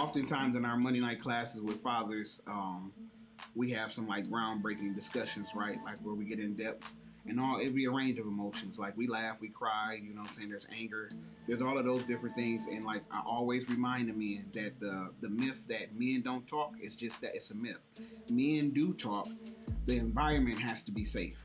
oftentimes in our Monday night classes with fathers, we have some like groundbreaking discussions, right? Like where we get in depth and all it'd be a range of emotions. Like we laugh, we cry, you know what I'm saying? There's anger, there's all of those different things. And like I always remind the men that the myth that men don't talk is just that it's a myth. Men do talk. The environment has to be safe.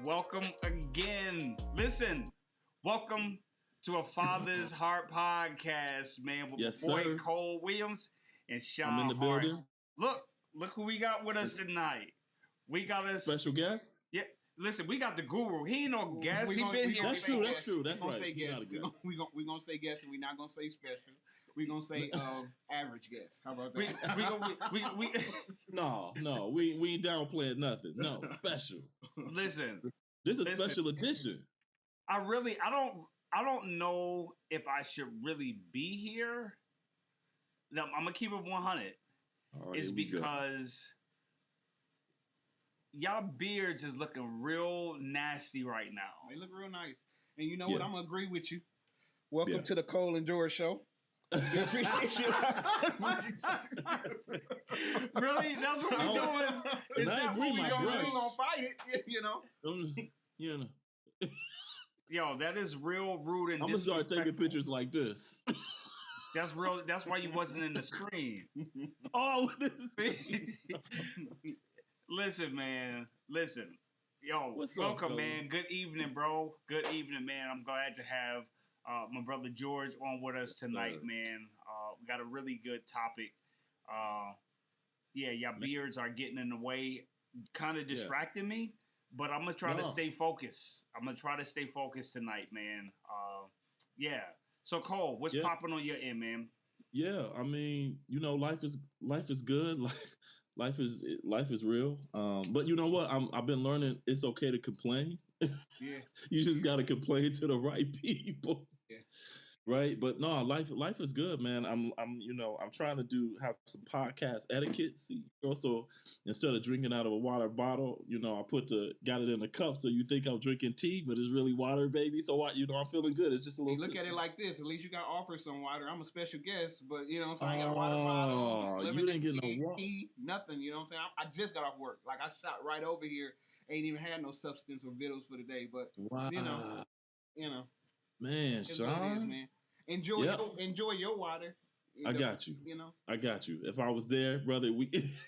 Welcome again. Listen, welcome to a Father's Heart podcast, man, with Yes, boy sir. Cole Williams and Shon I'm in the Hart. building. Look who we got with us tonight. We got a Special guest? Yeah, listen, we got the guru. He ain't no guest. He been here. That's true. That's true. That's We're right. gonna say guest. Guest. We're gonna say guest, and we're not gonna say special. We're gonna say average guest. How about that? No, we ain't downplaying nothing. No, special. Listen, This is a special edition. I don't know if I should really be here. No, I'm gonna keep it 100. Right, it's because y'all beards is looking real nasty right now. They look real nice. And you know what? I'm gonna agree with you. Welcome to the Cole and George show. We appreciate you. Really? That's what we're doing? Is that what we're gonna fight it, you know? You know. Yo, that is real rude and I'm gonna start taking pictures like this. That's real. That's why you wasn't in the screen. Oh, Listen, man. Listen. Yo, what's welcome, up, man. Good evening, bro. Good evening, man. I'm glad to have my brother George on with us tonight, man. We got a really good topic. Y'all beards are getting in the way, kind of distracting me, but I'm gonna try to stay focused. I'm gonna try to stay focused tonight, man. So Cole, what's popping on your end, man? Yeah, I mean, you know, life is good. Life is real. But you know what? I've been learning it's okay to complain. Yeah. You just got to complain to the right people. Yeah. Right? But no, life is good, man. I'm trying to have some podcast etiquette. See, also instead of drinking out of a water bottle, you know, I got it in a cup, so you think I'm drinking tea, but it's really water, baby. So I'm feeling good. It's just a little. Look at it like this. At least you got offered some water. I'm a special guest, but you know what I'm saying? I got a water bottle. You didn't get no water. Nothing. You know what I'm saying? I just got off work. Like I shot right over here. Ain't even had no substance or vittles for the day, but wow. you know. Man, Shon, man. Enjoy your water. I got you. You know, I got you. If I was there, brother,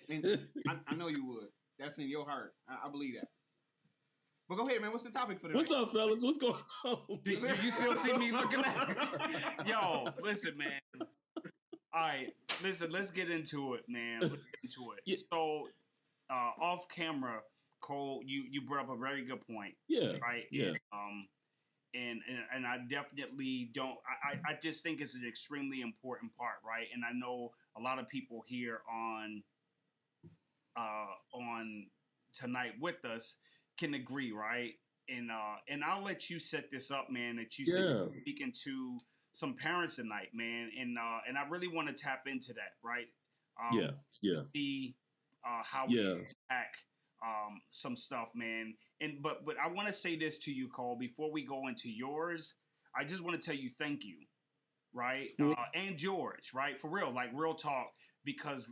I know you would. That's in your heart. I believe that. But go ahead, man. What's the topic for today? What's up, fellas? What's going on? Do you still see me looking at? Yo, listen, man. All right, listen. Let's get into it, man. Yeah. So, off camera, Cole, you brought up a very good point. Yeah. Right. Yeah. And I definitely don't. I just think it's an extremely important part, right? And I know a lot of people here on tonight with us can agree, right? And I'll let you set this up, man. That you said you're speaking to some parents tonight, man, and I really want to tap into that, right? See how we impact some stuff, man. And but I want to say this to you, Cole, before we go into yours. I just want to tell you thank you, right? And George, right? For real, like real talk. Because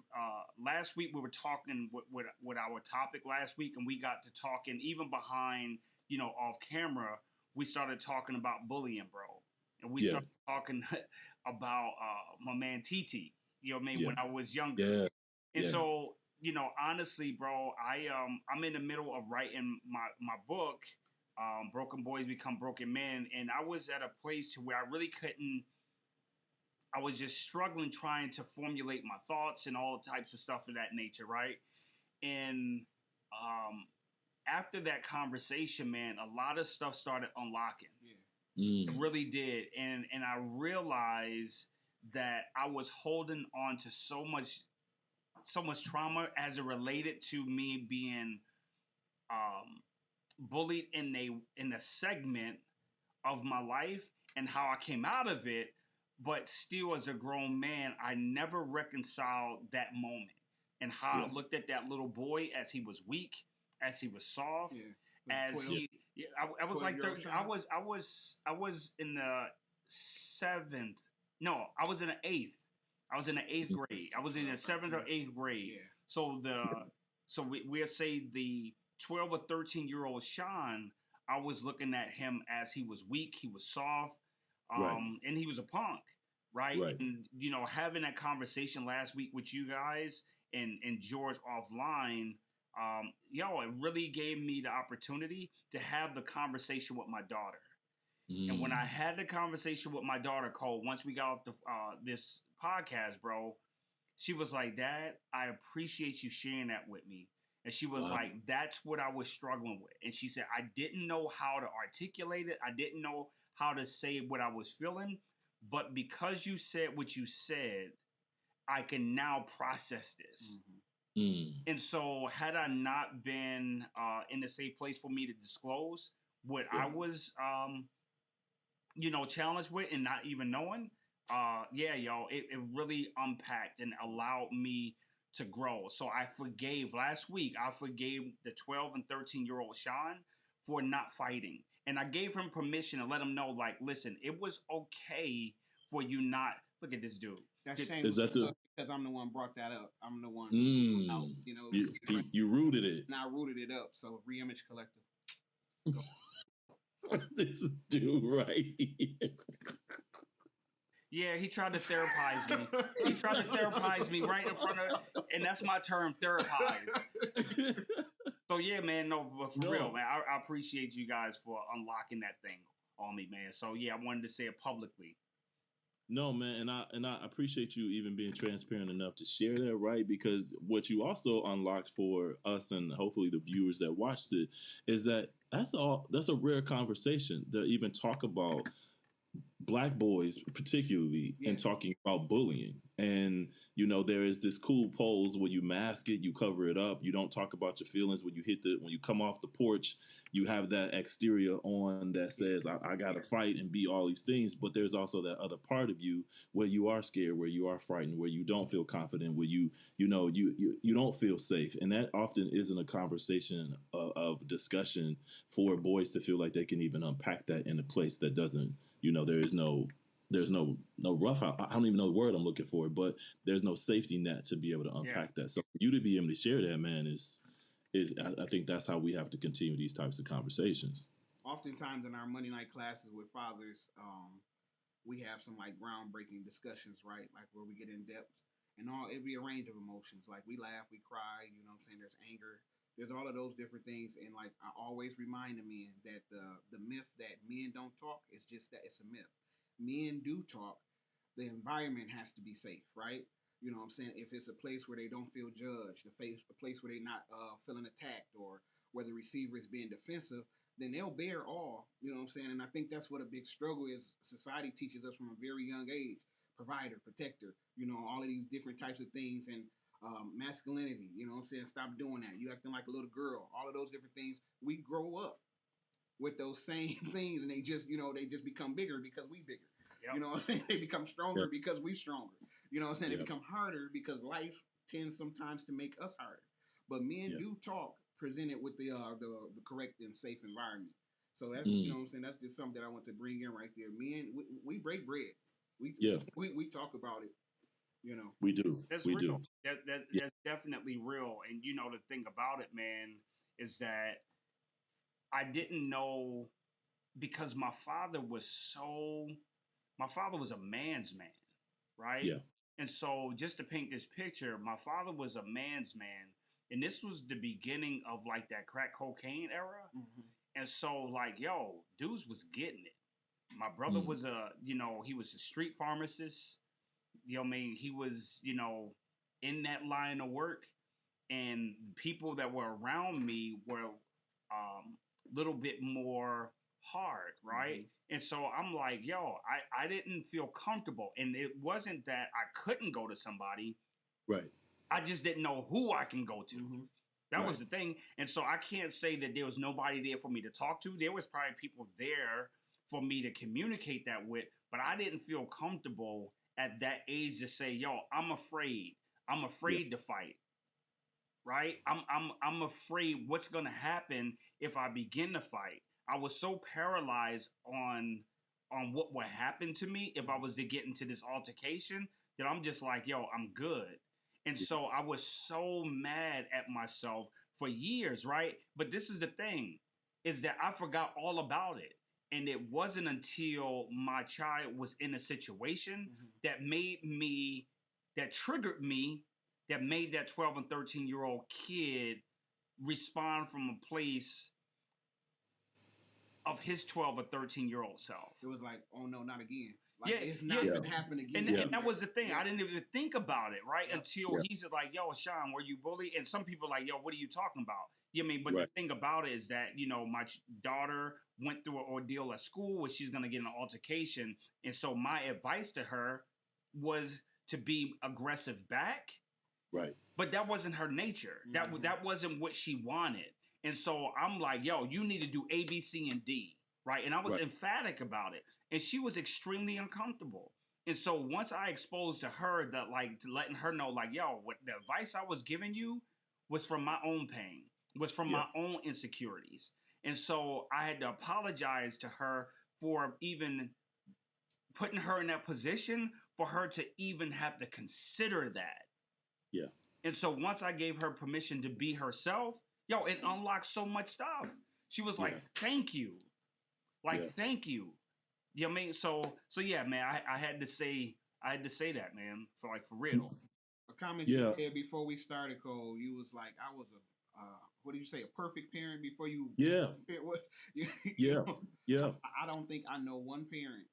last week we were talking with our topic last week, and we got to talking even behind, you know, off camera. We started talking about bullying, bro, and we started talking about my man TT. You know what I mean? When I was younger, and so. You know, honestly, bro, I'm in the middle of writing my book, Broken Boys Become Broken Men, and I was at a place to where I really couldn't. I was just struggling trying to formulate my thoughts and all types of stuff of that nature, right? And after that conversation, man, a lot of stuff started unlocking. Yeah. It really did, and I realized that I was holding on to so much trauma as it related to me being bullied in a segment of my life and how I came out of it, but still as a grown man, I never reconciled that moment. and how I looked at that little boy as he was weak, as he was soft, as 12, he. Yeah, I was like 30. I was in the 7th. No, I was in the 8th. I was in the 8th grade. I was in the 7th or 8th grade. Yeah. So we'll say the 12 or 13-year-old Shon, I was looking at him as he was weak, he was soft, and he was a punk, right? And having that conversation last week with you guys and George offline, it really gave me the opportunity to have the conversation with my daughter. And when I had the conversation with my daughter, Cole, once we got off this podcast, bro, she was like, "Dad, I appreciate you sharing that with me." And she was like, "That's what I was struggling with." And she said, "I didn't know how to articulate it. I didn't know how to say what I was feeling. But because you said what you said, I can now process this." And so had I not been in a safe place for me to disclose what I was, challenged with and not even knowing, it really unpacked and allowed me to grow. So last week, I forgave the 12 and 13-year-old Shon for not fighting. And I gave him permission to let him know, like, listen, it was okay for you not, look at this dude. That's shameful because I'm the one brought that up. I'm the one out, you rooted it. And I rooted it up. So Reimage Collective. This dude right here. Yeah, he tried to therapize me. He tried to therapize me right in front of, and that's my term, therapize. So yeah, man, but for real, man, I appreciate you guys for unlocking that thing on me, man. So yeah, I wanted to say it publicly. No, man, and I appreciate you even being transparent enough to share that, right? Because what you also unlocked for us and hopefully the viewers that watched it is that that's a rare conversation to even talk about Black boys particularly and talking about bullying. And there is this cool pose where you mask it, you cover it up, you don't talk about your feelings. When you come off the porch, you have that exterior on that says I gotta fight and be all these things, but there's also that other part of you where you are scared, where you are frightened, where you don't feel confident, where you don't feel safe. And that often isn't a conversation of discussion for boys to feel like they can even unpack that in a place that doesn't, there's no rough. I don't even know the word I'm looking for, but there's no safety net to be able to unpack that. So for you to be able to share that, man, is I think that's how we have to continue these types of conversations. Oftentimes in our Monday night classes with fathers, we have some like groundbreaking discussions, right? Like where we get in depth and it'd be a range of emotions. Like we laugh, we cry, you know what I'm saying? There's anger. There's all of those different things. And like I always remind the men that the myth that men don't talk is just that it's a myth. Men do talk. The environment has to be safe, right? You know what I'm saying? If it's a place where they don't feel judged, a place where they're not feeling attacked, or where the receiver is being defensive, then they'll bear all. You know what I'm saying? And I think that's what a big struggle is. Society teaches us from a very young age: provider, protector. All of these different types of things, and masculinity. You know what I'm saying? Stop doing that. You acting like a little girl. All of those different things. We grow up with those same things, and they just become bigger because we bigger. Yep. You know what I'm saying? They become stronger because we stronger. You know what I'm saying? They become harder because life tends sometimes to make us harder. But men do talk, presented with the correct and safe environment. So that's you know what I'm saying. That's just something that I want to bring in right there. Men, we break bread. We talk about it. We do. That's we real. do. That's definitely real. And the thing about it, man, is that I didn't know, because my father was a man's man, right? Yeah. And so just to paint this picture, my father was a man's man. And this was the beginning of like that crack cocaine era. Mm-hmm. And so like, dudes was getting it. My brother was he was a street pharmacist. He was, in that line of work. And people that were around me were little bit more hard, right? Mm-hmm. And so I'm like, I didn't feel comfortable. And it wasn't that I couldn't go to somebody. Right. I just didn't know who I can go to. Mm-hmm. That was the thing. And so I can't say that there was nobody there for me to talk to. There was probably people there for me to communicate that with, but I didn't feel comfortable at that age to say, I'm afraid. I'm afraid to fight. right? I'm afraid what's gonna happen if I begin to fight. I was so paralyzed on what would happen to me if I was to get into this altercation that I'm just like, yo, I'm good. And so I was so mad at myself for years, right? But this is the thing, is that I forgot all about it. And it wasn't until my child was in a situation that triggered me, that made that 12 and 13-year-old kid respond from a place of his 12 or 13-year-old self. It was like, oh no, not again. Like, it's not going to happen again. And that was the thing. I didn't even think about it, right? Until he's like, yo, Shon, were you bullied? And some people are like, yo, what are you talking about? You know what I mean? But the thing about it is that, you know, my daughter went through an ordeal at school where she's going to get an altercation. And so my advice to her was to be aggressive back. Right. But that wasn't her nature. That wasn't what she wanted. And so I'm like, yo, you need to do A, B, C, and D, right? And I was emphatic about it. And she was extremely uncomfortable. And so once I exposed to her that, like, to letting her know, like, yo, what the advice I was giving you was from my own pain, was from my own insecurities. And so I had to apologize to her for even putting her in that position, for her to even have to consider that. Yeah. And so once I gave her permission to be herself, yo, it unlocked so much stuff. She was like, thank you. Like, thank you. You know what I mean? So yeah, man, I had to say that, man, for real. A comment you said before we started, Cole, you was like, I was what do you say, a perfect parent before you? I don't think I know one parent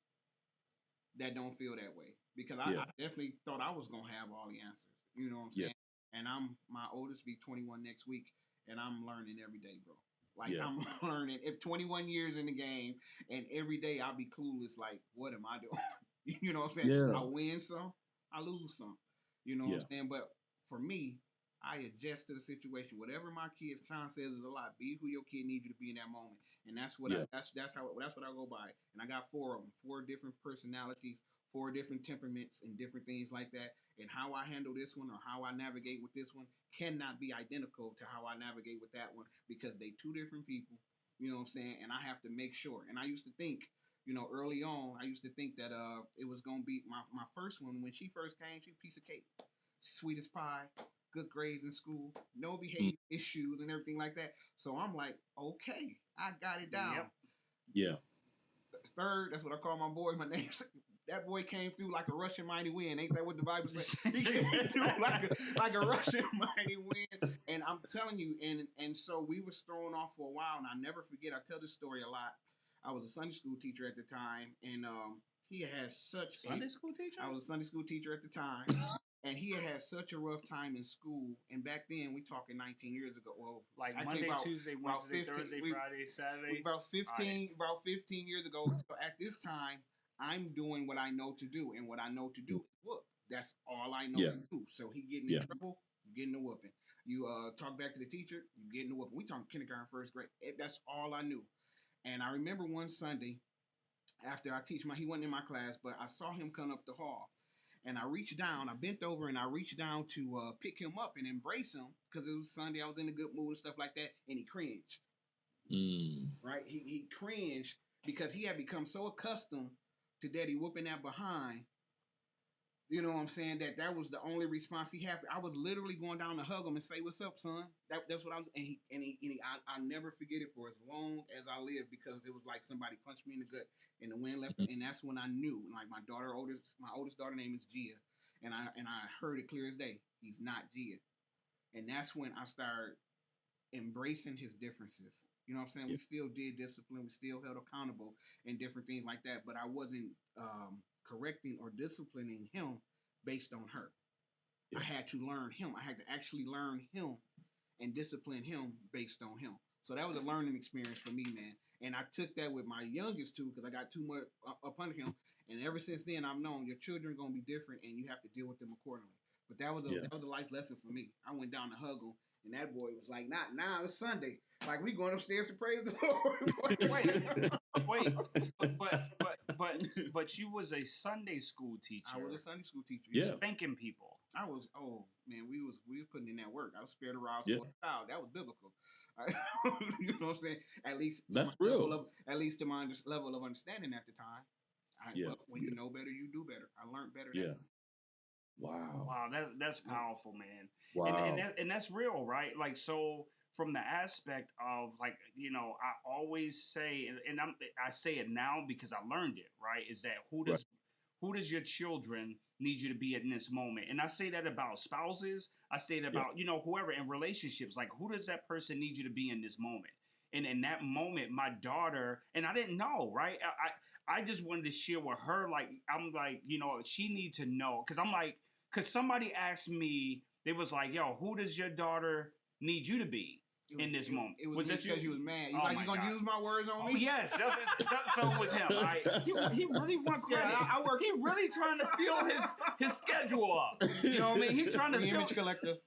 that don't feel that way, because I definitely thought I was going to have all the answers. You know what I'm saying? And my oldest be 21 next week, and I'm learning every day, bro. Like, I'm learning. If 21 years in the game, and every day I'll be clueless, like, what am I doing? You know what I'm saying? Yeah. I win some, I lose some. You know what I'm saying? But for me, I adjust to the situation. Whatever my kids kind of says is a lot. Be who your kid needs you to be in that moment, and that's what that's what I go by. And I got 4 of them, 4 different personalities, 4 different temperaments, and different things like that. And how I handle this one or how I navigate with this one cannot be identical to how I navigate with that one, because they 2 different people. You know what I'm saying? And I have to make sure. And I used to think, you know, early on, I used to think that it was gonna be my first one. When she first came, she was a piece of cake, sweet as pie, good grades in school, no behavior issues and everything like that. So I'm like, okay, I got it down. Yeah. Third, that's what I call my boy. My name's that boy came through like a Russian mighty wind. Ain't that what the Bible says? He came through like a Russian mighty wind. And I'm telling you, and so we was thrown off for a while, and I never forget. I tell this story a lot. I was a Sunday school teacher at the time, and he had such Sunday school teacher. I was a Sunday school teacher at the time, and he had such a rough time in school. And back then, we talking 19 years ago. Well, like Monday, Tuesday, Wednesday, Thursday, Friday, Saturday. About 15 years ago. So at this time, I'm doing what I know to do, and what I know to do is whoop. That's all I know to do. So he getting in trouble, you getting a whooping. You talk back to the teacher, you getting a whooping. We talking kindergarten, first grade. That's all I knew. And I remember one Sunday, after I teach he wasn't in my class, but I saw him come up the hall. And I reached down, I bent over and I reached down to pick him up and embrace him, because it was Sunday, I was in a good mood and stuff like that, and he cringed. Right? He cringed because he had become so accustomed to Daddy whooping that behind. You know what I'm saying? That was the only response he had. I was literally going down to hug him and say, "What's up, son?" That's what I was. I'll never forget it for as long as I live, because it was like somebody punched me in the gut and the wind left. And that's when I knew. Like my oldest daughter name is Gia, and I heard it clear as day. He's not Gia, and that's when I started embracing his differences. You know what I'm saying? We still did discipline. We still held accountable and different things like that. But I wasn't correcting or disciplining him based on her. I had to learn him. I had to actually learn him and discipline him based on him. So that was a learning experience for me, man. And I took that with my youngest too, because I got too much up under him. And ever since then, I've known your children are going to be different, and you have to deal with them accordingly. But that was a life lesson for me. I went down to hug him, and that boy was like, "Not now. It's Sunday. Like, we going upstairs to praise the Wait, but you was a Sunday school teacher. I was a Sunday school teacher. Spanking people. I was, oh man, we was putting in that work. I was spared aroused Yeah, for a child. That was biblical. You know what I'm saying? At least to my that's real. level of understanding at the time. Yeah, But when you know better, you do better. I learned better. yeah. Wow, Wow, that's powerful, man. wow. And that's real, right? Like, so from the aspect of, like, I always say, and I say it now because I learned it, right? Is that Right. who does your children need you to be in this moment? And I say that about spouses. I say that Yeah, about, whoever in relationships. Like, who does that person need you to be in this moment? And in that moment, my daughter, and I didn't know, right? I just wanted to share with her, like, I'm like, she need to know. Cause I'm like, cause somebody asked me, they was like, yo, who does your daughter need you to be in this moment? It was that because you was mad. You Oh like my you gonna God. use my words on Oh me? yes, so it was him. He really want credit. Yeah, I work. He really trying to fill his schedule up. You know what I mean? He trying to The fill. Image Collective.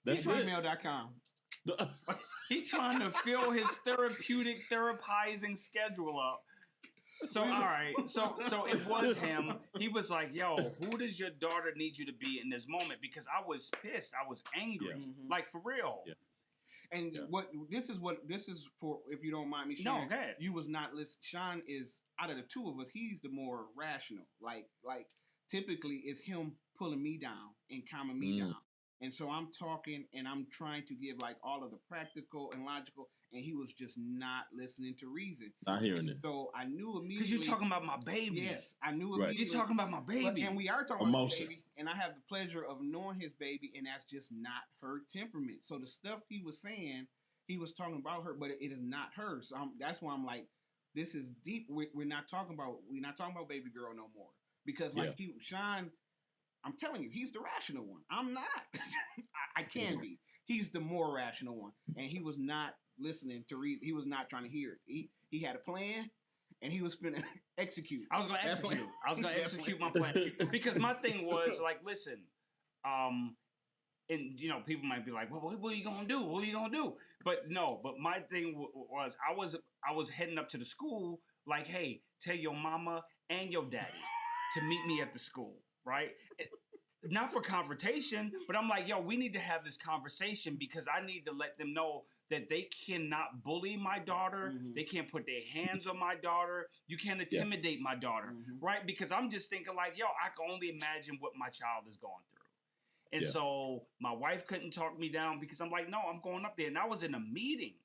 that's it. Gmail.com. He trying to fill his therapizing schedule up. So all right, so it was him. He was like, "Yo, who does your daughter need you to be in this moment?" Because I was pissed. I was angry, Yes. like for real. Yeah. And Yeah. what this is for, if you don't mind me sharing. No, go ahead. You was not listening. Sean is, out of the two of us, he's the more rational. Like typically it's him pulling me down and calming me down. And so I'm talking and I'm trying to give like all of the practical and logical, and he was just not listening to reason. Not hearing it. So I knew immediately. Because you're talking about my baby. Yes, I knew Right. immediately. You're talking about my baby. And we are talking Emotion. about his baby, and I have the pleasure of knowing his baby, and that's just not her temperament. So the stuff he was saying, he was talking about her, but it is not her. So that's why I'm like, this is deep. We're not talking about baby girl no more, because like Sean, I'm telling you, he's the rational one. I'm not. I can be. He's the more rational one, and he was not listening to reason. He was not trying to hear it. He had a plan, and he was going to execute. I was going to execute. I was going to execute my plan because my thing was like, listen, and people might be like, well, what are you gonna do? What are you gonna do? But no, but my thing was I was heading up to the school like, hey, tell your mama and your daddy to meet me at the school, right? Not for confrontation, but I'm like, yo, we need to have this conversation because I need to let them know that they cannot bully my daughter. Mm-hmm. They can't put their hands on my daughter. You can't intimidate my daughter, right? Because I'm just thinking like, yo, I can only imagine what my child is going through. And so my wife couldn't talk me down because I'm like, no, I'm going up there. And I was in a meeting.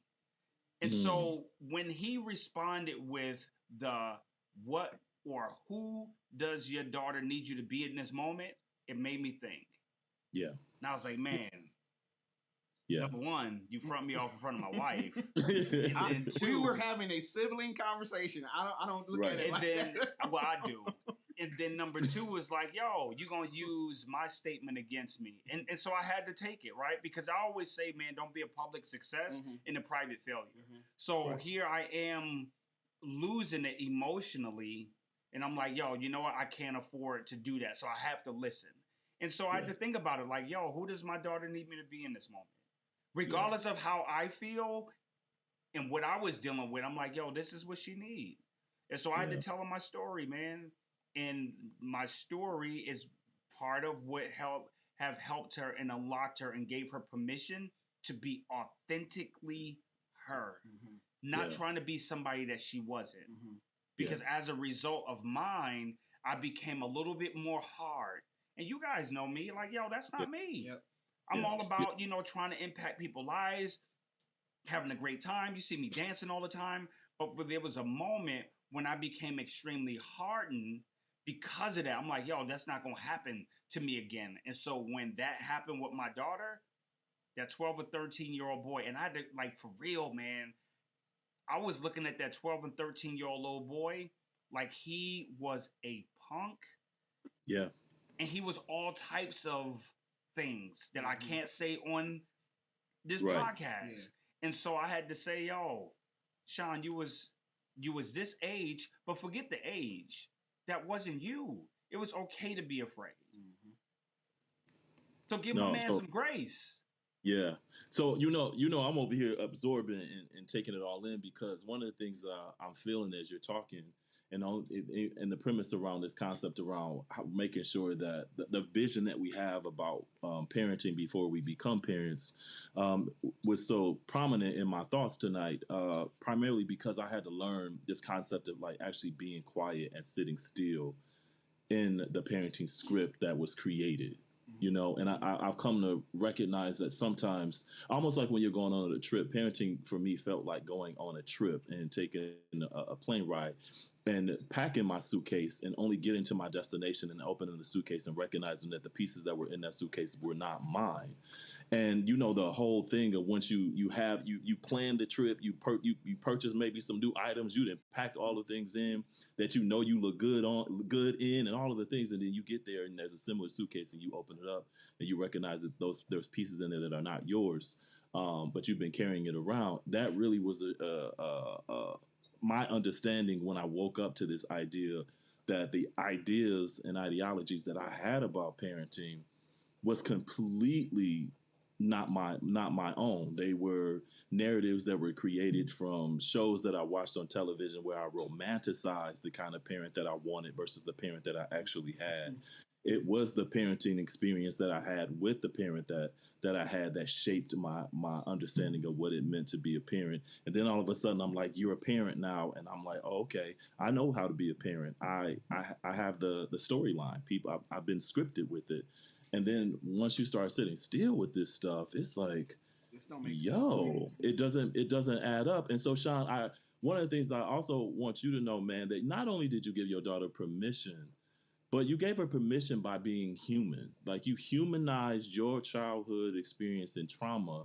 And so when he responded with the what or who does your daughter need you to be in this moment, it made me think. Yeah. And I was like, man, number one, you front me off in front of my wife. And then two, we were having a sibling conversation. I don't look at it and like then, that. Well, I do. And then number two was like, yo, you're going to use my statement against me. And so I had to take it, right? Because I always say, man, don't be a public success in a private failure. So here I am losing it emotionally. And I'm like, yo, you know what? I can't afford to do that. So I have to listen. And so I had to think about it like, yo, who does my daughter need me to be in this moment? Regardless of how I feel and what I was dealing with, I'm like, yo, this is what she needs. And so I had to tell her my story, man. And my story is part of what have helped her and unlocked her and gave her permission to be authentically her, not trying to be somebody that she wasn't. Because as a result of mine, I became a little bit more hard. And you guys know me, like, yo, that's not me. I'm all about, trying to impact people's lives, having a great time. You see me dancing all the time. But there was a moment when I became extremely hardened because of that. I'm like, yo, that's not going to happen to me again. And so when that happened with my daughter, that 12 or 13-year-old boy, and I had to, like, for real, man, I was looking at that 12 and 13-year-old little boy like he was a punk. Yeah. And he was all types of things that I can't say on this podcast. Yeah. And so I had to say, yo, Sean, you was this age, but forget the age. That wasn't you. It was okay to be afraid. So give my man some grace. Yeah. So, I'm over here absorbing and taking it all in because one of the things I'm feeling as you're talking and the premise around this concept around making sure that the vision that we have about parenting before we become parents was so prominent in my thoughts tonight, primarily because I had to learn this concept of like actually being quiet and sitting still in the parenting script that was created. And I've come to recognize that sometimes, almost like when you're going on a trip, parenting for me felt like going on a trip and taking a plane ride and packing my suitcase and only getting to my destination and opening the suitcase and recognizing that the pieces that were in that suitcase were not mine. And the whole thing of once you plan the trip, you purchase maybe some new items, you then pack all the things in that you look good in, and all of the things, and then you get there and there's a similar suitcase and you open it up and you recognize that there's pieces in there that are not yours, but you've been carrying it around. That really was my understanding when I woke up to this idea that the ideas and ideologies that I had about parenting was completely not my own. They were narratives that were created from shows that I watched on television where I romanticized the kind of parent that I wanted versus the parent that I actually had. It was the parenting experience that I had with the parent that I had that shaped my understanding of what it meant to be a parent. And then all of a sudden I'm like, you're a parent now, and I'm like, oh, okay, I know how to be a parent. I have the storyline. I've been scripted with it. And then once you start sitting still with this stuff, it's like, it doesn't add up. And so, Shon, one of the things I also want you to know, man, that not only did you give your daughter permission, but you gave her permission by being human. Like you humanized your childhood experience and trauma.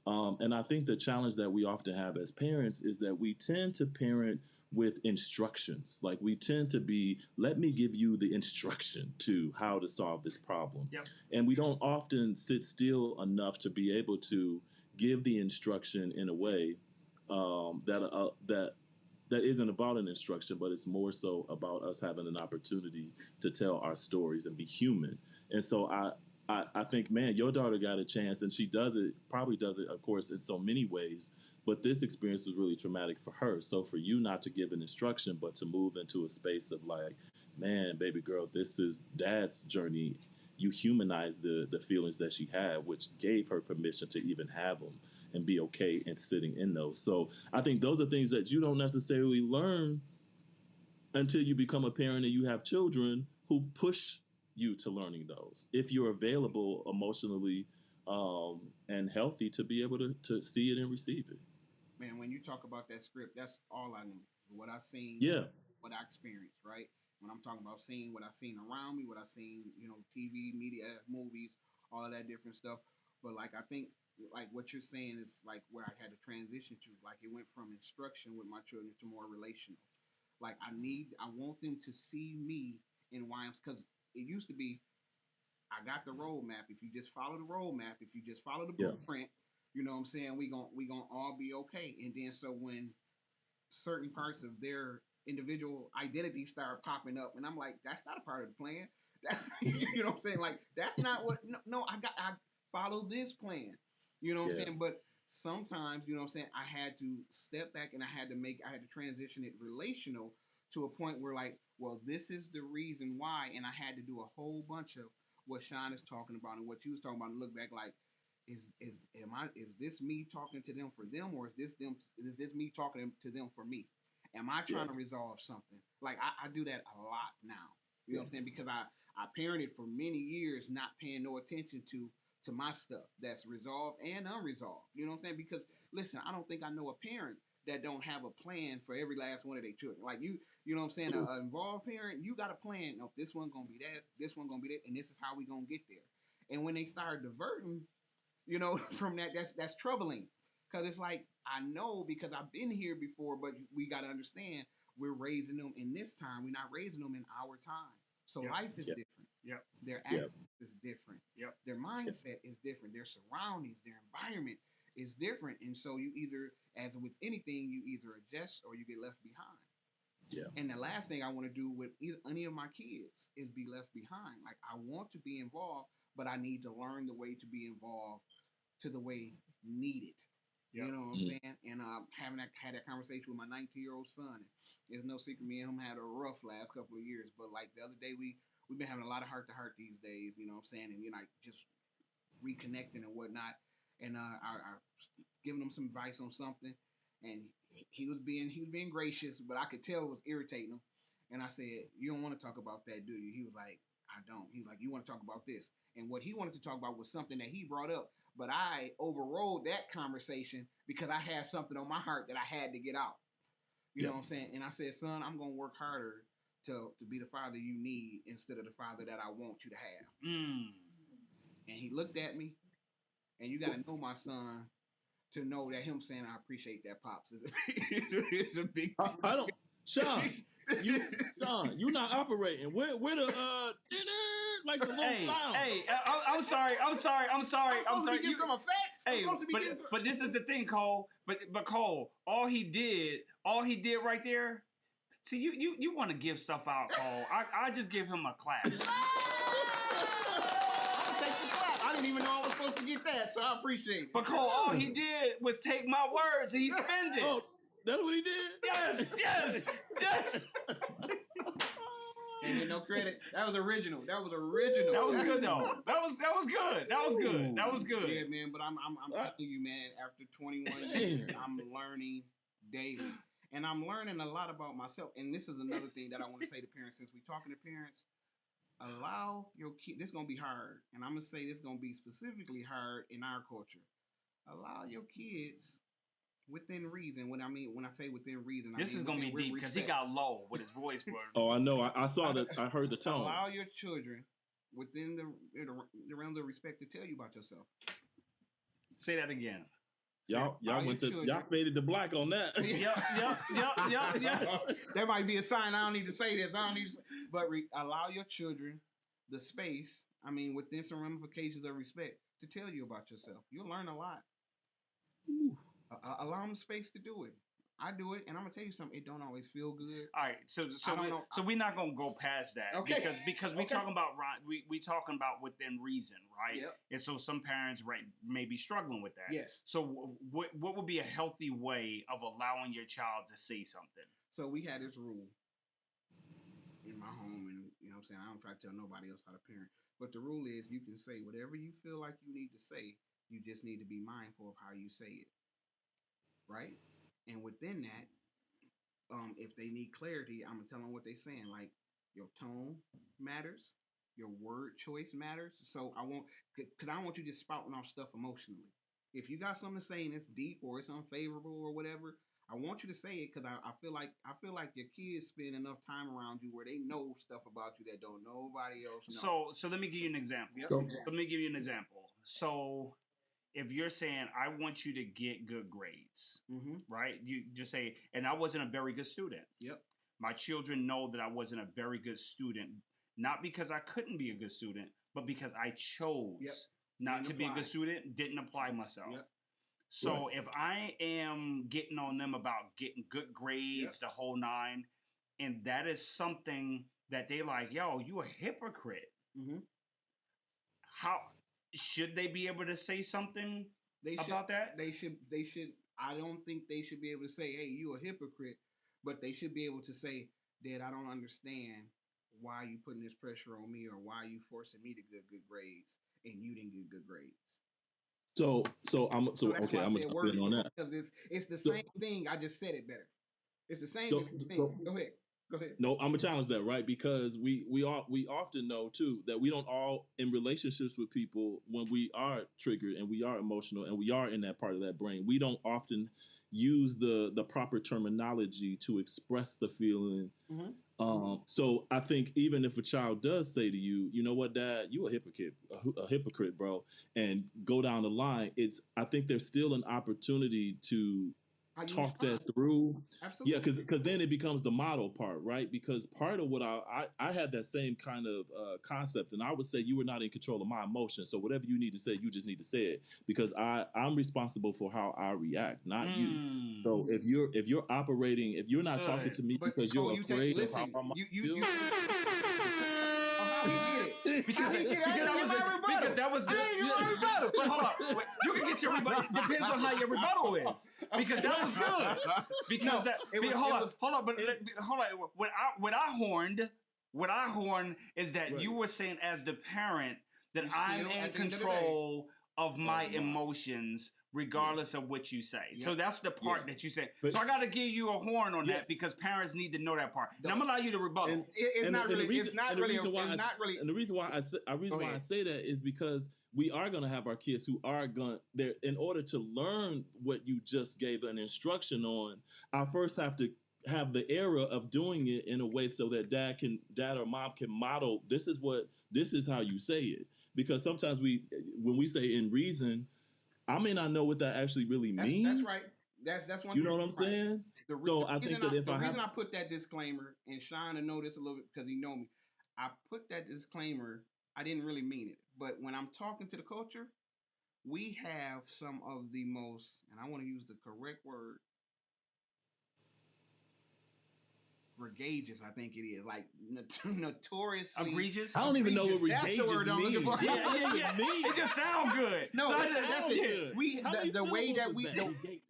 And I think the challenge that we often have as parents is that we tend to parent with instructions. Like we tend to be, let me give you the instruction to how to solve this problem. Yep. And we don't often sit still enough to be able to give the instruction in a way that isn't about an instruction, but it's more so about us having an opportunity to tell our stories and be human. And so I think, man, your daughter got a chance, and she probably does it, of course, in so many ways. But this experience was really traumatic for her. So for you not to give an instruction, but to move into a space of like, man, baby girl, this is dad's journey. You humanize the feelings that she had, which gave her permission to even have them and be okay in sitting in those. So I think those are things that you don't necessarily learn until you become a parent and you have children who push you to learning those. If you're available emotionally and healthy to be able to see it and receive it. Man, when you talk about that script, that's all I knew. What I seen, yeah, what I experienced, right? When I'm talking about seeing what I seen around me, what I seen, TV, media, movies, all of that different stuff. But like I think like what you're saying is like where I had to transition to. Like it went from instruction with my children to more relational. Like I want them to see me in why because it used to be I got the roadmap. If you just follow the roadmap, if you just follow the blueprint, you know what I'm saying, we gonna all be okay. And then so when certain parts of their individual identity start popping up, and I'm like, that's not a part of the plan. That's you know what I'm saying? Like that's not what no, I follow this plan. You know what I'm saying? But sometimes, you know what I'm saying, I had to step back and I had to transition it relational to a point where like, well, this is the reason why, and I had to do a whole bunch of what Shon is talking about and what you was talking about and look back like, is this me talking to them for them, or is this me talking to them for me? Am I trying to resolve something? Like I do that a lot now. You know what I'm saying? Because I parented for many years not paying no attention to my stuff that's resolved and unresolved. You know what I'm saying? Because listen, I don't think I know a parent that don't have a plan for every last one of their children. Like you know what I'm saying? An involved parent, you got a plan. No, this one gonna be that, this one gonna be that, and this is how we gonna get there. And when they start diverting, from that, that's troubling. Because it's like, I know because I've been here before, but we got to understand we're raising them in this time. We're not raising them in our time. So life is different. Yep. Their actions is different. Yep. Their mindset is different. Their surroundings, their environment is different. And so you either, as with anything, you either adjust or you get left behind. Yeah. And the last thing I want to do with any of my kids is be left behind. Like I want to be involved, but I need to learn the way to be involved to the way needed. You know what I'm saying? And had that conversation with my 19-year-old son. It's no secret, me and him had a rough last couple of years. But like the other day, we've been having a lot of heart to heart these days. You know what I'm saying? And just reconnecting and whatnot. And I giving him some advice on something, and he was being gracious, but I could tell it was irritating him. And I said, "You don't want to talk about that, do you?" He was like, "I don't." He's like, "You want to talk about this?" And what he wanted to talk about was something that he brought up, but I overrode that conversation because I had something on my heart that I had to get out. You know what I'm saying? And I said, "Son, I'm gonna work harder to be the father you need instead of the father that I want you to have." And he looked at me, and you got to know my son to know that him saying I appreciate that, Pops, is a big thing. I don't, Shon, you're not operating. Where the dinner, like the little sound. Hey, I'm sorry. I'm sorry. You some effects. Hey, but this is the thing, Cole. But Cole, all he did right there. See, you want to give stuff out, Cole. I just give him a clap. I didn't even know I was supposed to get that, so I appreciate it. But Cole, all he did was take my words and he spent it. Oh, that's what he did? Yes. And no credit. That was original. That was good though. That was good. Yeah, man. But I'm telling you, man. After 21 years, I'm learning daily, and I'm learning a lot about myself. And this is another thing that I want to say to parents. Since we're talking to parents, allow your kid. This is gonna be hard, and I'm gonna say this is gonna be specifically hard in our culture. Allow your kids within reason. When I say within reason, this is gonna be deep because he got low with his voice. Oh, I know. I saw that. I heard the tone. Allow your children within the realms of respect to tell you about yourself. Say that again. Y'all faded to black on that. Yep. That might be a sign. I don't need to say this. But allow your children the space. I mean, within some ramifications of respect to tell you about yourself. You'll learn a lot. Allow them the space to do it. I do it, and I'm gonna tell you something. It don't always feel good. All right, so we're not gonna go past that, okay? Because we talking about we talking about within reason, right? Yep. And so some parents may be struggling with that. Yes. So what would be a healthy way of allowing your child to say something? So we had this rule in my home, and you know what I'm saying, I don't try to tell nobody else how to parent, but the rule is you can say whatever you feel like you need to say. You just need to be mindful of how you say it, right? And within that, if they need clarity, I'm gonna tell them what they're saying. Like your tone matters, your word choice matters. So because I don't want you just spouting off stuff emotionally. If you got something to say and it's deep or it's unfavorable or whatever, I want you to say it because I feel like your kids spend enough time around you where they know stuff about you that don't nobody else know. So let me give you an example. Yep. Let me give you an example. So if you're saying, I want you to get good grades, right? You just say, and I wasn't a very good student. Yep. My children know that I wasn't a very good student, not because I couldn't be a good student, but because I chose not to be a good student, didn't apply myself. Yep. So if I am getting on them about getting good grades, the whole nine, and that is something that they like, yo, you a hypocrite. How... Should they be able to say something about that? They should. I don't think they should be able to say, "Hey, you a hypocrite," but they should be able to say, "Dad, I don't understand why you putting this pressure on me, or why you forcing me to get good grades, and you didn't get good grades." I'm gonna jump in on that because it's the same thing. I just said it better. It's the same thing. Go ahead. No, I'm gonna challenge that, right? Because we often know too that we don't all in relationships with people when we are triggered and we are emotional and we are in that part of that brain. We don't often use the proper terminology to express the feeling. So I think even if a child does say to you, you know what, Dad, you a hypocrite, bro, and go down the line, I think there's still an opportunity to talk that through. Absolutely. Yeah, because then it becomes the model part, right? Because part of what I had that same kind of concept, and I would say you were not in control of my emotions. So whatever you need to say, you just need to say it because I'm responsible for how I react, not you. So if you're operating, if you're not talking to me because you're afraid of how I feel. Because I because that was the rebuttal. But hold on, you can get your rebuttal. It depends on how your rebuttal is, because that was good. Because hold on. What I horned is that you were saying as the parent that I'm in control of my emotions, regardless of what you say. Yeah. So that's the part that you said. So I got to give you a horn on that because parents need to know that part. And I'm gonna allow you to rebuttal. And the reason why I say that is because we are going to have our kids who are going there. In order to learn what you just gave an instruction on, I first have to have the era of doing it in a way so that dad or mom can model. This is how you say it. Because sometimes when we say in reason, I may not know what that actually really means. That's right. That's one. You know what I'm saying? I think that the reason I put that disclaimer, and Shon to know this a little bit because he know me, I put that disclaimer. I didn't really mean it, but when I'm talking to the culture, we have some of the most, and I want to use the correct word, egregious, I think it is, like notoriously egregious. I don't even know what egregious means. Yeah. It just sounds good. No, so that's it. The way that we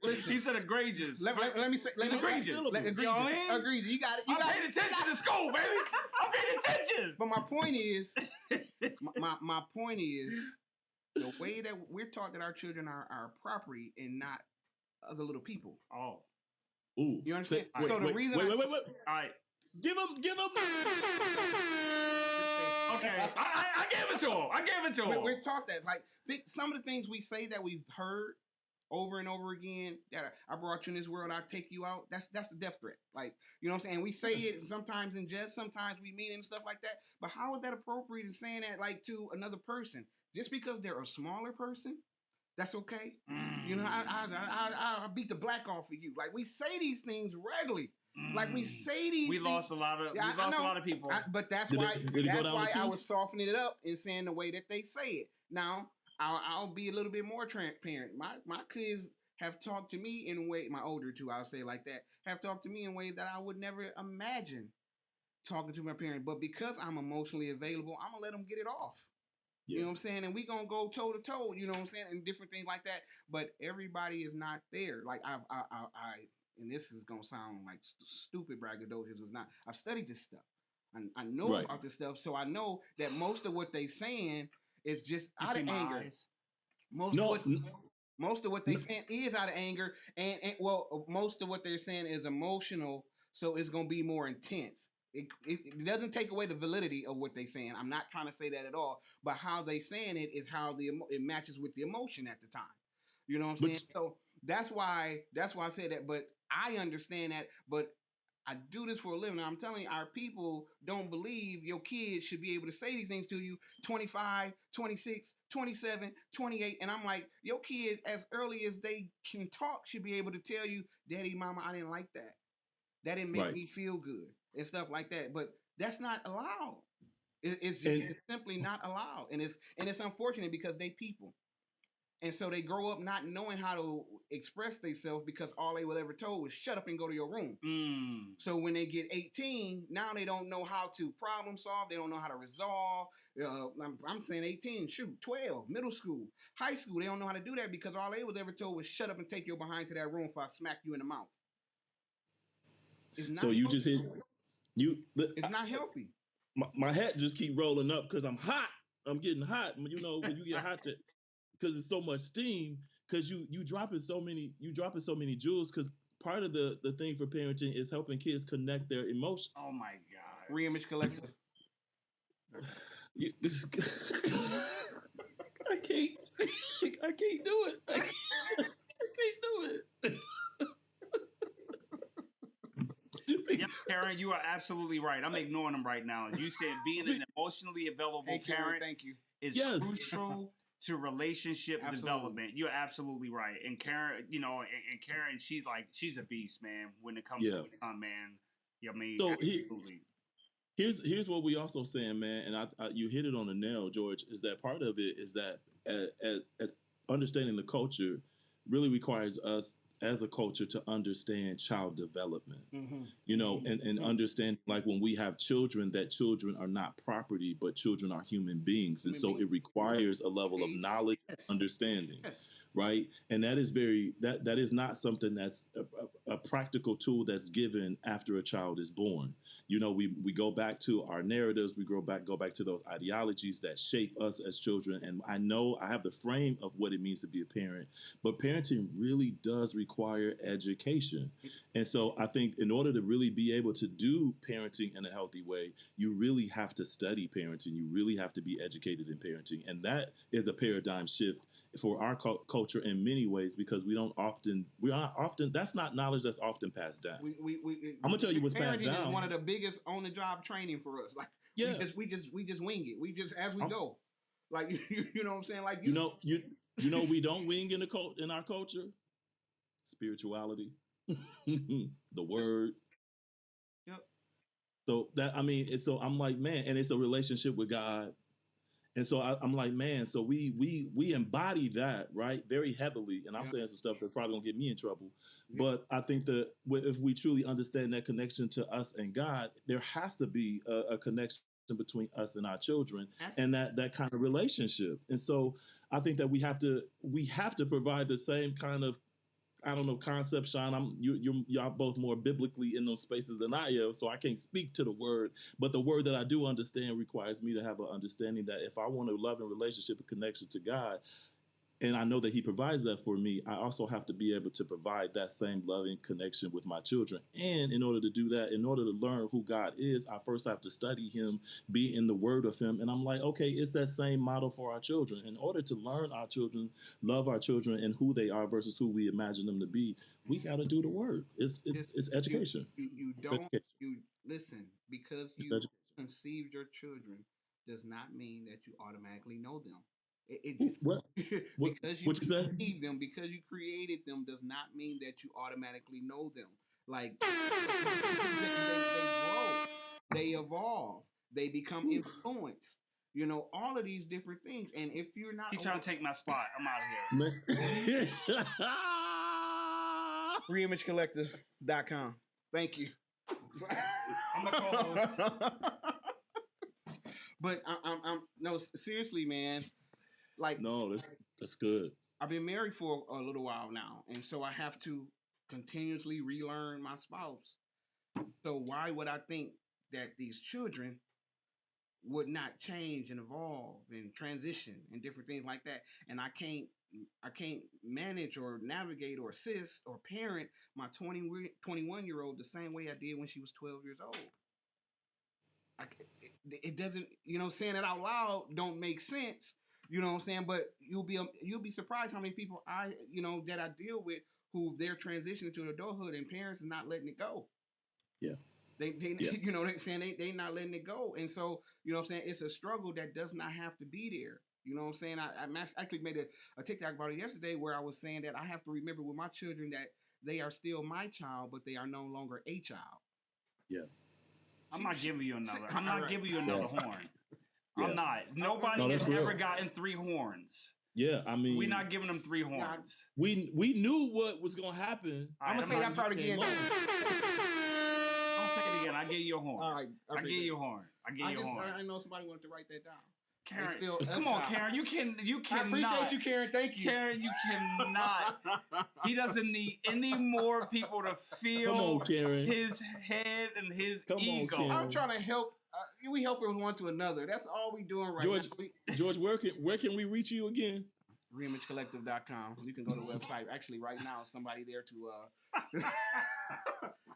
listen. He said egregious. Let me say egregious. Egregious. You got it. I'm paying attention to school, baby. I'm paying attention. But my point is, my point is, the way that we're taught that our children are our property and not other little people. Oh. Ooh. You understand? Wait. All right. Give him. Okay. I gave it to him. We're taught that. Like, some of the things we say that we've heard over and over again, that I brought you in this world, I'll take you out. That's a death threat. Like, you know what I'm saying? We say it sometimes in jest, sometimes we mean it and stuff like that. But how is that appropriate in saying that, like, to another person? Just because they're a smaller person? That's okay. You know, I beat the black off of you. Like, we say these things regularly. Like, we say these things. We lost a lot of people. But that's why I was softening it up and saying the way that they say it. Now, I'll be a little bit more transparent. My kids have talked to me in a way, my older two, I'll say like that, have talked to me in ways that I would never imagine talking to my parent. But because I'm emotionally available, I'm going to let them get it off. You know what I'm saying? And we gonna go toe to toe, you know what I'm saying, and different things like that. But everybody is not there. Like I and this is gonna sound like stupid braggadocious, was not. I've studied this stuff. I know about this stuff, so I know that most of what they saying is just out of anger. Most of what they saying is out of anger, and most of what they're saying is emotional, so it's gonna be more intense. It doesn't take away the validity of what they're saying. I'm not trying to say that at all. But how they saying it is how it matches with the emotion at the time. You know what I'm saying? So that's why I said that. But I understand that. But I do this for a living. I'm telling you, our people don't believe your kids should be able to say these things to you 25, 26, 27, 28. And I'm like, your kids, as early as they can talk, should be able to tell you, Daddy, Mama, I didn't like that. That didn't make me feel good. And stuff like that, but that's not allowed. It's simply not allowed, and it's unfortunate because they people, and so they grow up not knowing how to express themselves because all they were ever told was shut up and go to your room. So when they get 18, now they don't know how to problem solve. They don't know how to resolve. I'm saying 18, 12, middle school, high school. They don't know how to do that because all they was ever told was shut up and take your behind to that room before I smack you in the mouth. So you just hit. It's not healthy. My hat just keep rolling up because I'm hot. I'm getting hot. You know, when you get hot, because it's so much steam. Because you dropping so many jewels. Because part of the thing for parenting is helping kids connect their emotions. Oh my God! Reimage Collective. I can't do it. I can't do it. Yeah, Karen, you are absolutely right. I'm ignoring them right now. You said being an emotionally available parent is crucial to relationship development. You're absolutely right. And Karen, Karen, she's a beast, man. When it comes to man, I mean, so absolutely. Here's what we also saying, man, and I you hit it on the nail, George. Is that part of it is that as understanding the culture really requires us as a culture to understand child development, Mm-hmm. you know, and understand, like, when we have children, that children are not property, but children are human beings. And so it requires a level of knowledge, understanding, right? And that is that is not something that's a practical tool that's given after a child is born. You know, we go back to our narratives, we go back to those ideologies that shape us as children. And I know I have the frame of what it means to be a parent, but parenting really does require education. And so I think in order to really be able to do parenting in a healthy way, you really have to study parenting. You really have to be educated in parenting. And that is a paradigm shift for our culture in many ways, because we're not often, that's not knowledge that's often passed down. I'm gonna tell you what's passed down. Parenting is one of the biggest on the job training for us. Like, we just wing it. We just, as we go. Like, you know what I'm saying? Like, you know, we don't wing in our culture. Spirituality, the word. Yep. So that, I mean, so I'm like, man, and it's a relationship with God. And so I'm like, man, so we embody that, right, very heavily. And I'm saying some stuff that's probably gonna get me in trouble. But I think that if we truly understand that connection to us and God, there has to be a connection between us and our children, and that kind of relationship. And so I think that we have to provide the same kind of, I don't know, concept, Shon. Y'all both more biblically in those spaces than I am, so I can't speak to the word. But the word that I do understand requires me to have an understanding that if I want a loving relationship and connection to God, and I know that he provides that for me, I also have to be able to provide that same loving connection with my children. And in order to do that, in order to learn who God is, I first have to study him, be in the word of him. And I'm like, okay, it's that same model for our children. In order to learn our children, love our children and who they are versus who we imagine them to be, we got to do the work. It's education. You don't, you listen, because you conceived your children does not mean that you automatically know them. It just because you conceived them, because you created them, does not mean that you automatically know them. Like, they grow, they evolve, they become influenced. You know, all of these different things. And if you're not, he's trying to take my spot. I'm out of here. reimagecollective.com. Thank you. I'm a co-host. But I'm no, seriously, man. Like, no, that's good. I've been married for a little while now, and so I have to continuously relearn my spouse. So why would I think that these children would not change and evolve and transition and different things like that? And I can't manage or navigate or assist or parent my 21-year-old the same way I did when she was 12 years old. It doesn't, you know, saying it out loud don't make sense. You know what I'm saying? But you'll be surprised how many people that I deal with who they're transitioning to adulthood and parents are not letting it go. Yeah. They you know, they're saying they not letting it go. And so, you know what I'm saying, it's a struggle that does not have to be there. You know what I'm saying? I actually made a TikTok about it yesterday where I was saying that I have to remember with my children that they are still my child, but they are no longer a child. Yeah. I'm not giving you another horn. Yeah. I'm not. Nobody has ever gotten 3 horns. Yeah, I mean, we're not giving them 3 horns. We knew what was gonna happen. I'm gonna say that part again. I'm gonna say it again. I give you a horn. All right, I give you a horn. I know somebody wanted to write that down. Karen, come on, Karen. You can. I appreciate you, Karen. Thank you, Karen. You cannot. He doesn't need any more people to feel his head and his ego. I'm trying to help. We help one to another. That's all we doing right now. George, where can we reach you again? reimagecollective.com. You can go to the website. Actually, right now, somebody there to.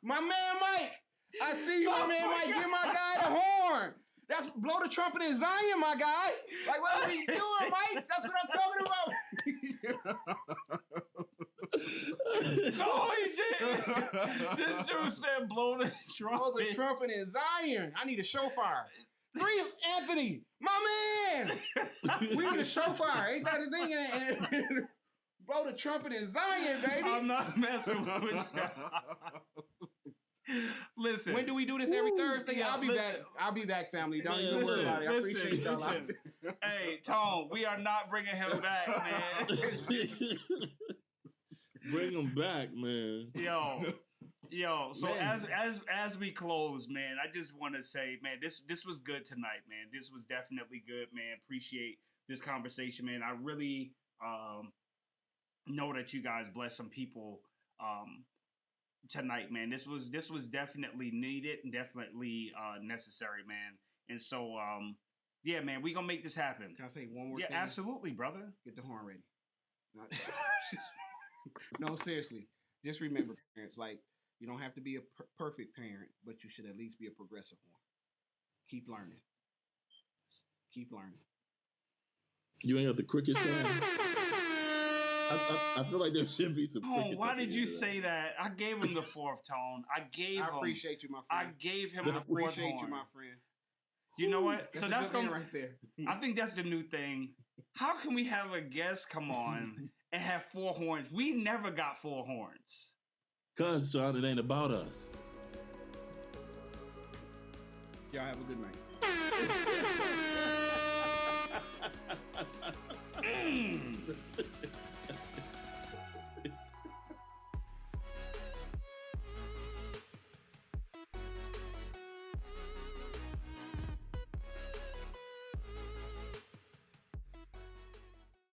My man Mike. I see you, my man Mike. Give my guy the horn. That's blow the trumpet in Zion, my guy. Like, what are you doing, Mike? That's what I'm talking about. No, he didn't. This dude said blow the trumpet. Blow the trumpet in Zion. I need a shofar. Free Anthony, my man. We need a shofar. Ain't that the thing? Blow the trumpet in Zion, baby. I'm not messing with you. Listen. When do we do this? Every Thursday? Yeah, I'll be back, family. Don't even worry about it. I appreciate y'all. Hey, Tone, we are not bringing him back, man. Bring them back, man. Yo. So Man. as we close, man, I just want to say, man, this was good tonight, man. This was definitely good, man. Appreciate this conversation, man. I really know that you guys blessed some people tonight, man. This was definitely needed and definitely necessary, man. And so yeah, man, we gonna make this happen. Can I say one more thing? Yeah, absolutely, brother. Get the horn ready. No, seriously. Just remember, parents, like, you don't have to be a perfect parent, but you should at least be a progressive one. Keep learning. Keep learning. You ain't got the cricket sound? I feel like there should be some crickets. Why did you say that? I gave him the fourth tone. I appreciate you, my friend. I gave him the fourth horn. I appreciate you, my friend. You know what? So that's going right there. I think that's the new thing. How can we have a guest come on and have 4 horns? We never got 4 horns. Cause, son, it ain't about us. Y'all have a good night.